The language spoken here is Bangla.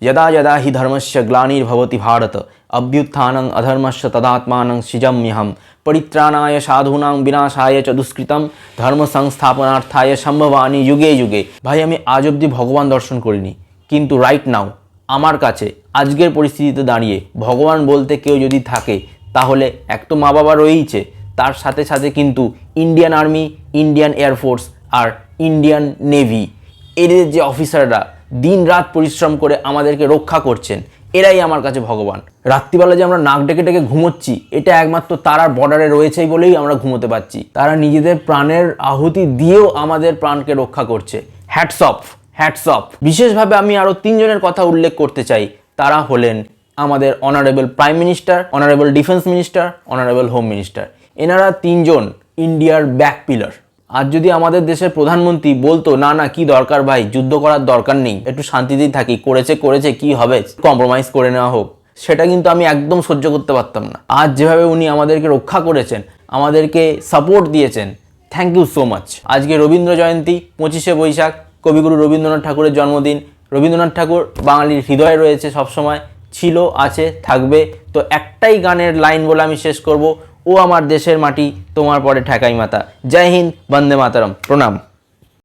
यदा यदा हि धर्मस्य ग्लानिर्भवति भारत अभ्युत्थानं अधर्मस्य तदात्मानं सृजाम्यहं परित्राणाय साधूनां विनाशाय च दुष्कृतं धर्म संस्थापनार्थाय सम्भवानि युगे युगे। भाई আমি আজ অবধি ভগবান দর্শন করিনি, কিন্তু রাইট নাও আমার কাছে আজকের পরিস্থিতিতে দাঁড়িয়ে ভগবান বলতে কেউ যদি থাকে তাহলে এক তো মা বাবা রয়েইছে, তার সাথে সাথে কিন্তু ইন্ডিয়ান আর্মি, ইন্ডিয়ান এয়ারফোর্স আর ইন্ডিয়ান নেভি, এদের যে অফিসাররা দিন রাত পরিশ্রম করে আমাদেরকে রক্ষা করছেন, এরাই আমার কাছে ভগবান। রাত্রিবেলা যে আমরা নাক ডেকে ডেকে ঘুমোচ্ছি, এটা একমাত্র তারার বর্ডারে রয়েছেই বলেই আমরা ঘুমোতে পারছি। তারা নিজেদের প্রাণের আহুতি দিয়েও আমাদের প্রাণকে রক্ষা করছে। Hats off, hats off. বিশেষভাবে আমি আরও 3 জনের কথা উল্লেখ করতে চাই। তারা হলেন আমাদের honourable prime minister, honourable defence minister, honourable home minister. এনারা 3 জন ইন্ডিয়ার ব্যাক পিলার। আজ যদি আমাদের দেশের প্রধানমন্ত্রী বলতো না না কি দরকার ভাই, যুদ্ধ করার দরকার নেই, একটু শান্তিতেই থাকি, করেছে কি হবে, কম্প্রোমাইজ করে নেওয়া হোক, সেটা কিন্তু আমি একদম সহ্য করতে পারতাম না। আজ যেভাবে উনি আমাদেরকে রক্ষা করেছেন, আমাদেরকে সাপোর্ট দিয়েছেন, থ্যাংক ইউ সো মাচ। আজকে রবীন্দ্র জয়ন্তী, 25শে বৈশাখ, কবিগুরু রবীন্দ্রনাথ ঠাকুরের জন্মদিন। রবীন্দ্রনাথ ঠাকুর বাঙালির হৃদয়ে রয়েছে সবসময়, ছিল, আছে, থাকবে। তো একটাই গানের লাইন বলে আমি শেষ করব, ও আমার দেশের মাটি তোমার পরে ঠেকাই মাতা। জয় হিন্দ, বন্দে মাতরম, প্রণাম।